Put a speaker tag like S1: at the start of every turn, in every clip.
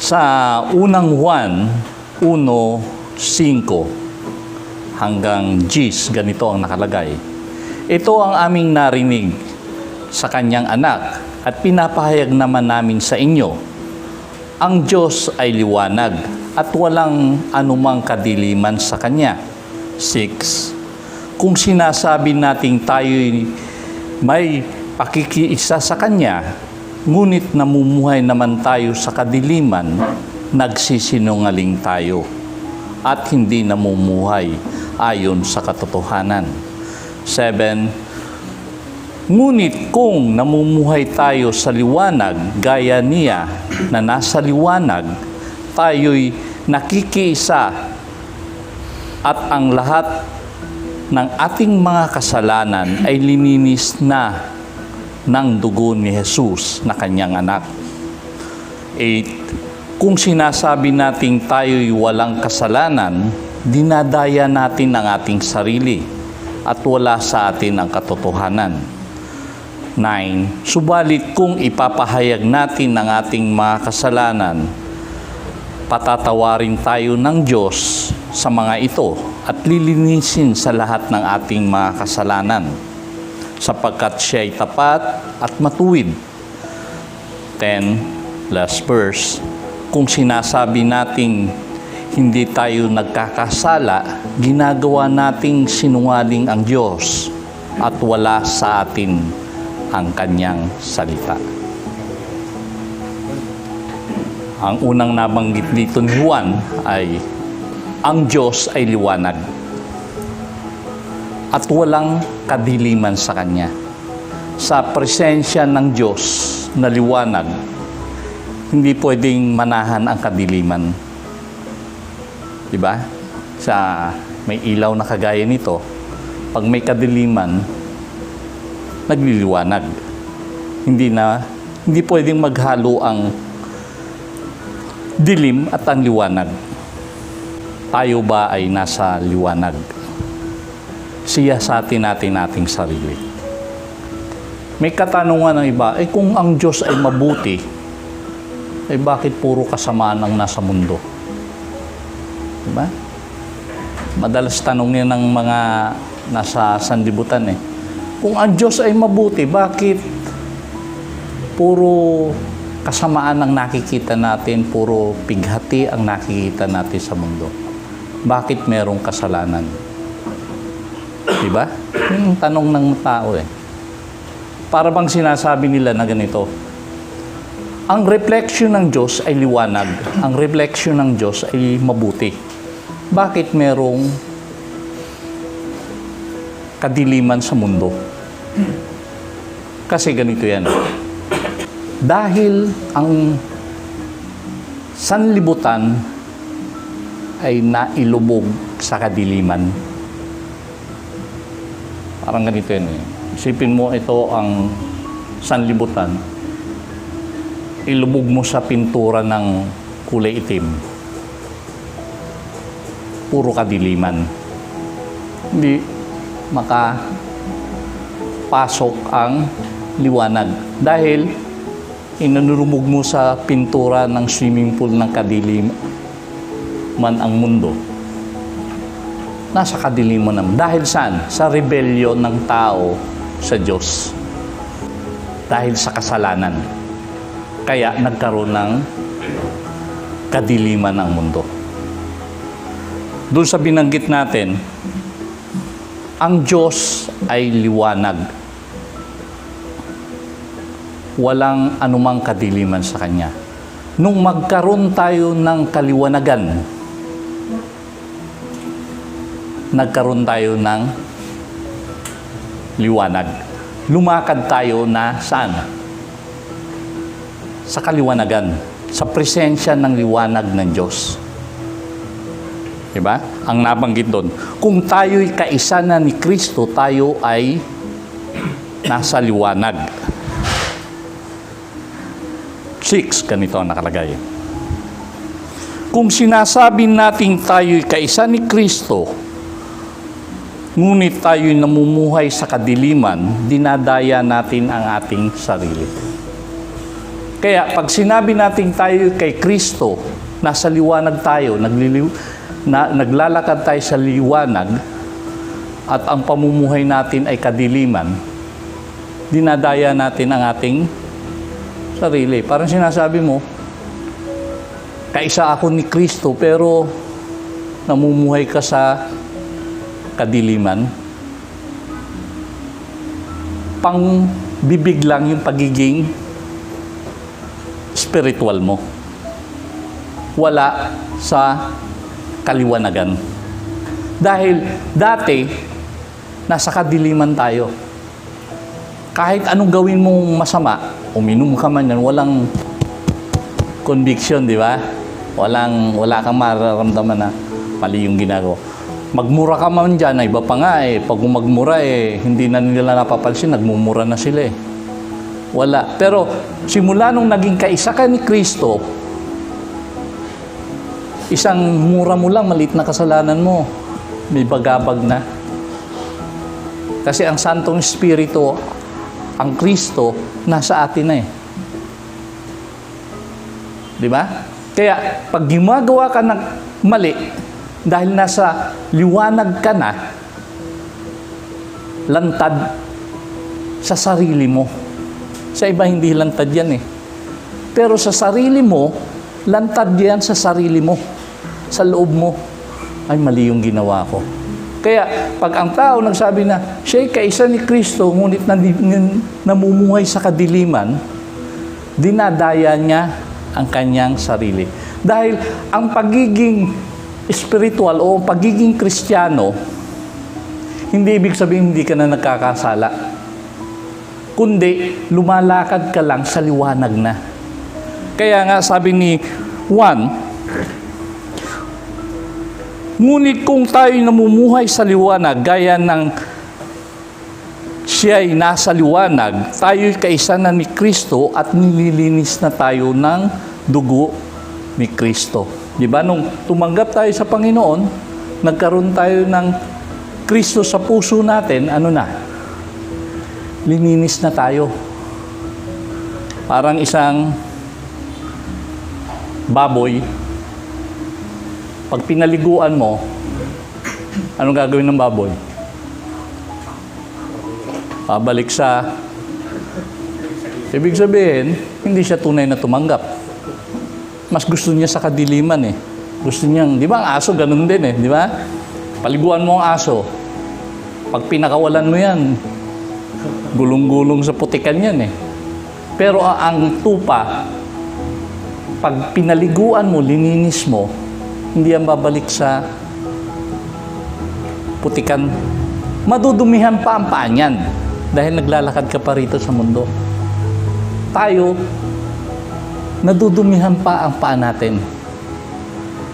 S1: Sa unang Juan 1:5 hanggang 10, ganito ang nakalagay. Ito ang aming narinig sa kanyang anak at pinapahayag naman namin sa inyo. Ang Diyos ay liwanag at walang anumang kadiliman sa kanya. 6. Kung sinasabi nating tayo'y may pakikiisa sa kanya, ngunit namumuhay naman tayo sa kadiliman, nagsisinungaling tayo at hindi namumuhay ayon sa katotohanan. 7. Ngunit kung namumuhay tayo sa liwanag, gaya niya na nasa liwanag, tayo'y nakikiisa at ang lahat ng ating mga kasalanan ay lininis na ng dugo ni Jesus na kanyang anak. 8. Kung sinasabi nating tayo'y walang kasalanan, dinadaya natin ang ating sarili at wala sa atin ang katotohanan. 9. Subalit kung ipapahayag natin ang ating mga kasalanan, patatawarin tayo ng Diyos sa mga ito at lilinisin sa lahat ng ating mga kasalanan, sapagkat siya'y tapat at matuwid. 10. Last verse. Kung sinasabi nating hindi tayo nagkakasala, ginagawa nating sinungaling ang Diyos at wala sa atin ang kanyang salita. Ang unang nabanggit dito ni Juan ay ang Diyos ay liwanag at walang kadiliman sa kanya. Sa presensya ng Diyos na liwanag, hindi pwedeng manahan ang kadiliman. Diba? Sa may ilaw na kagaya nito, pag may kadiliman, nagliliwanag. Hindi pwedeng maghalo ang dilim at ang liwanag. Tayo ba ay nasa liwanag? Siyasatin natin ating sarili. May katanungan ng iba, kung ang Diyos ay mabuti, bakit puro kasamaan ang nasa mundo? Diba? Madalas tanong niya ng mga nasa sanlibutan Kung ang Diyos ay mabuti, bakit puro kasamaan ang nakikita natin, puro pighati ang nakikita natin sa mundo? Bakit merong kasalanan? Diba? Yung tanong ng tao Para bang sinasabi nila na ganito, ang reflection ng Diyos ay liwanag, ang reflection ng Diyos ay mabuti. Bakit merong kadiliman sa mundo? Kasi ganito yan. Dahil ang sanlibutan ay nailubog sa kadiliman. Parang ganito yan Isipin mo ito ang sanlibutan. Ilubog mo sa pintura ng kulay itim. Puro kadiliman. Hindi makapasok ang liwanag. Dahil inanurumog mo sa pintura ng swimming pool ng kadiliman ang mundo. Nasa kadiliman naman. Dahil saan? Sa rebellion ng tao sa Diyos. Dahil sa kasalanan. Kaya nagkaroon ng kadiliman ang mundo. Doon sa binanggit natin, ang Diyos ay liwanag. Walang anumang kadiliman sa Kanya. Nung magkaroon tayo ng kaliwanagan, nagkaroon tayo ng liwanag. Lumakad tayo na saan? Sa kaliwanagan, sa presensya ng liwanag ng Diyos. Diba? Ang nabanggit doon. Kung tayo'y kaisa na ni Kristo, tayo ay nasa liwanag. 6, ganito ang nakalagay. Kung sinasabi nating tayo'y kaisa ni Kristo, ngunit tayo'y namumuhay sa kadiliman, dinadaya natin ang ating sarili. Kaya pag sinabi natin tayo kay Kristo, nasa liwanag tayo, naglalakad tayo sa liwanag, at ang pamumuhay natin ay kadiliman, dinadaya natin ang ating sarili. Parang sinasabi mo, kaisa ako ni Kristo, pero namumuhay ka sa kadiliman. Pangbibig lang yung pagiging spiritual mo. Wala sa kaliwanagan. Dahil dati, nasa kadiliman tayo. Kahit anong gawin mong masama, uminom ka man yan, walang conviction, di ba? Wala kang mararamdaman na mali yung ginagawa. Magmura ka man dyan, iba pa nga eh. Pag magmura eh, hindi na nila napapansin, nagmumura na sila eh. Wala. Pero simula nung naging kaisa ka ni Kristo, isang mura mo lang, maliit na kasalanan mo, may bagabag na. Kasi ang Santong Espiritu, ang Kristo, nasa atin na eh. Di ba? Kaya, pag gumagawa ka ng mali, dahil nasa liwanag ka na, lantad sa sarili mo. Sa iba, hindi lantad yan eh. Pero sa sarili mo, lantad yan sa sarili mo. Sa loob mo, ay mali yung ginawa ko. Kaya, pag ang tao nagsabi na, siya'y kaisa ni Kristo, ngunit namumuhay sa kadiliman, dinadaya niya ang kanyang sarili. Dahil ang pagiging spiritual o pagiging Kristiyano, hindi ibig sabihin hindi ka na nagkakasala. Kundi, lumalakad ka lang sa liwanag na. Kaya nga sabi ni Juan, ngunit kung tayo'y namumuhay sa liwanag, gaya ng siya'y nasa liwanag, tayo'y kaisa na ni Kristo at nililinis na tayo ng dugo ni Kristo. Di ba? Nung tumanggap tayo sa Panginoon, nagkaroon tayo ng Kristo sa puso natin, ano na? Lininis na tayo. Parang isang baboy, pag pinaliguan mo, anong gagawin ng baboy? Pabalik sa... Ibig sabihin, hindi siya tunay na tumanggap. Mas gusto niya sa kadiliman eh. Gusto niyang, di ba ang aso, ganun din eh, di ba? Paliguan mo ang aso. Pag pinakawalan mo yan, gulong-gulong sa putikan yan eh. Pero ang tupa, pag pinaliguan mo, lininis mo, hindi yan babalik sa putikan. Madudumihan pa ang paa niyan dahil naglalakad ka pa rito sa mundo. Tayo, nadudumihan pa ang paa natin.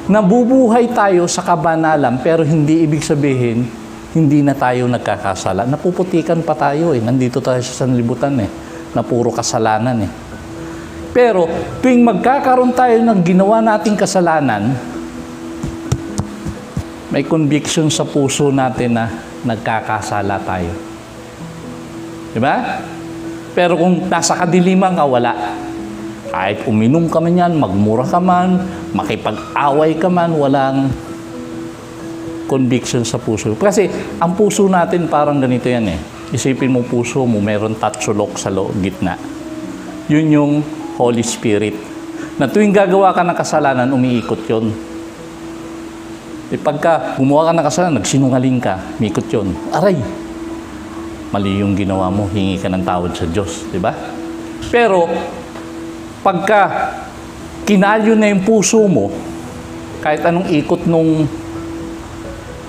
S1: Nabubuhay tayo sa kabanalan pero hindi ibig sabihin hindi na tayo nagkakasala. Napuputikan pa tayo eh. Nandito tayo sa sanlibutan eh. Na puro kasalanan eh. Pero tuwing magkakaroon tayo ng ginawa nating kasalanan, may conviction sa puso natin na nagkakasala tayo. Diba? Pero kung nasa kadiliman ka, wala. Kahit uminom ka man yan, magmura ka man, makipag-away ka man, walang conviction sa puso. Kasi ang puso natin parang ganito yan eh. Isipin mo puso mo, mayroon tatsulok sa gitna. Yun yung Holy Spirit. Na tuwing gagawa ka ng kasalanan, umiikot yun. E pagka gumawa ka ng kasalanan, nagsinungaling ka, umiikot yun. Aray! Mali yung ginawa mo, hingi ka ng tawad sa Diyos. Diba? Pero, pagka kinalyo na yung puso mo, kahit anong ikot nung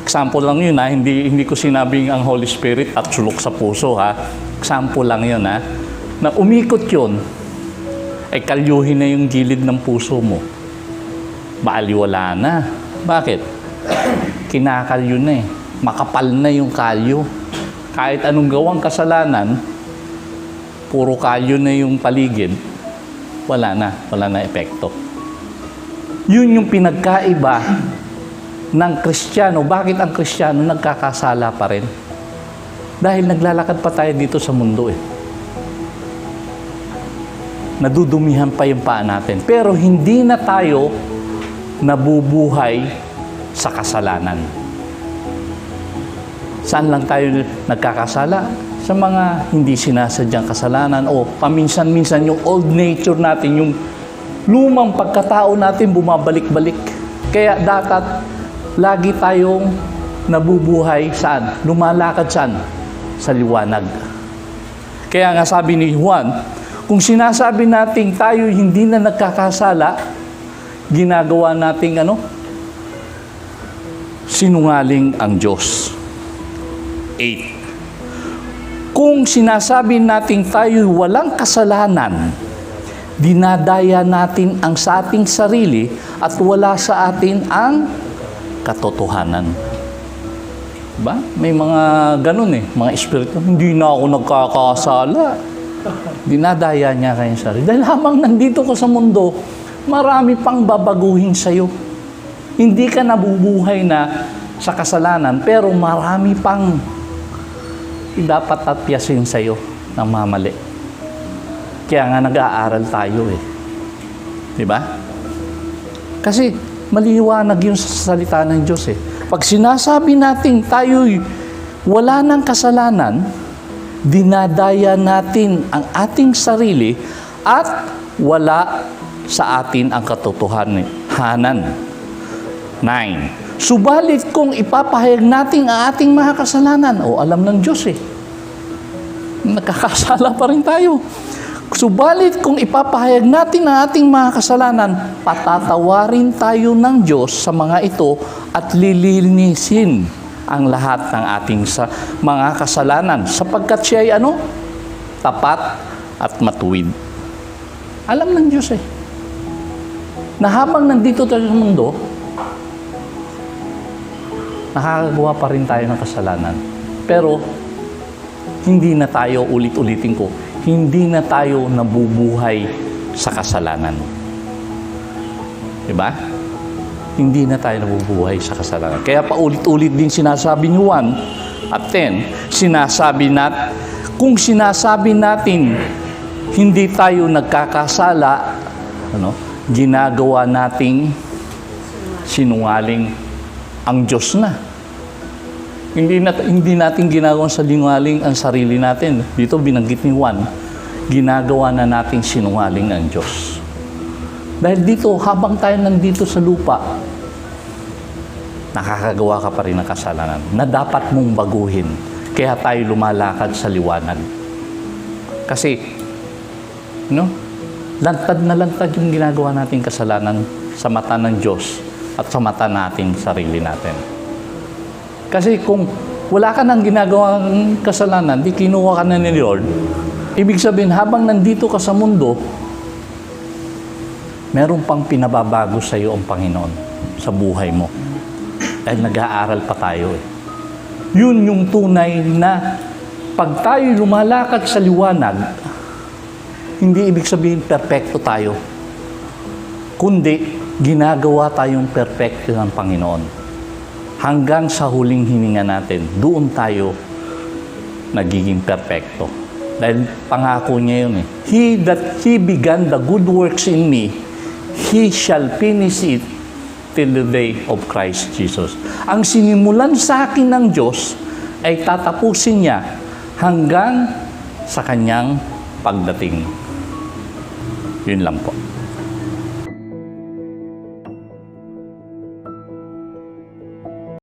S1: example lang yun ha, hindi ko sinabing ang Holy Spirit at sulok sa puso ha. Example lang yun ha. Na umikot yun, ay kalyuhin na yung gilid ng puso mo. Baaliwala na. Bakit? Kinakalyo na eh. Makapal na yung kalyo. Kahit anong gawang kasalanan, puro kalyo na yung paligid, wala na epekto. Yun yung pinagkaiba ng Kristiyano. Bakit ang Kristiyano nagkakasala pa rin? Dahil naglalakad pa tayo dito sa mundo eh. nadudumihan pa yung paa natin. Pero hindi na tayo nabubuhay sa kasalanan. Saan lang tayo nagkakasala? Sa mga hindi sinasadyang kasalanan o paminsan-minsan yung old nature natin, yung lumang pagkatao natin bumabalik-balik. Kaya dapat lagi tayong nabubuhay saan? Lumalakad saan? Sa liwanag. Kaya nga sabi ni Juan, kung sinasabi natin tayo hindi na nagkakasala, ginagawa nating sinungaling ang Diyos. 8. Kung sinasabi natin tayo walang kasalanan, dinadaya natin ang sa ating sarili at wala sa atin ang katotohanan. Diba? May mga ganun mga espiritu, hindi na ako nagkakasala. Dinadaya niya kayong sarili. Dahil habang nandito ka sa mundo, marami pang babaguhin sa'yo. Hindi ka nabubuhay na sa kasalanan, pero marami pang dapat tatyasin sa'yo ng mamali. Kaya nga nag-aaral tayo Diba? Kasi maliwanag yung salita ng Diyos Pag sinasabi natin tayo'y wala ng kasalanan, dinadaya natin ang ating sarili at wala sa atin ang katotohanan. 9. Subalit kung ipapahayag natin ang ating mga kasalanan, alam ng Diyos nagkakasala pa rin tayo. Subalit kung ipapahayag natin ang ating mga kasalanan, patatawarin tayo ng Diyos sa mga ito at lilinisin ang lahat ng ating mga kasalanan sapagkat siya ay tapat at matuwid. Alam ng Diyos na habang nandito tayo sa mundo, nakakagawa pa rin tayo ng kasalanan. Pero hindi na tayo, ulit-ulitin ko, hindi na tayo nabubuhay sa kasalanan. Diba? Hindi na tayo nabubuhay sa kasalanan. Kaya paulit-ulit din sinasabi ni Juan at 10, kung sinasabi natin hindi tayo nagkakasala, ginagawa nating sinungaling ang Diyos na. Hindi natin ginagawa sa sinungaling ang sarili natin. Dito binanggit ni Juan, ginagawa na nating sinungaling ang Diyos. Dahil dito, habang tayo nandito sa lupa, nakakagawa ka pa rin ng kasalanan na dapat mong baguhin. Kaya tayo lumalakad sa liwanag. Kasi, lantad na lantad yung ginagawa nating kasalanan sa mata ng Diyos at sa mata nating sarili natin. Kasi kung wala ka nang ginagawang kasalanan, di kinuha ka na ni Lord, ibig sabihin, habang nandito ka sa mundo, meron pang pinababago sa iyo ang Panginoon sa buhay mo. Dahil nag-aaral pa tayo Yun yung tunay na pag tayo lumalakad sa liwanag, hindi ibig sabihin perpekto tayo, kundi ginagawa tayong perpekto ng Panginoon. Hanggang sa huling hininga natin, doon tayo nagiging perpekto. Dahil pangako niya yun He began the good works in me, He shall finish it till the day of Christ Jesus. Ang sinimulan sa akin ng Diyos ay tatapusin niya hanggang sa kanyang pagdating. Yun lang po.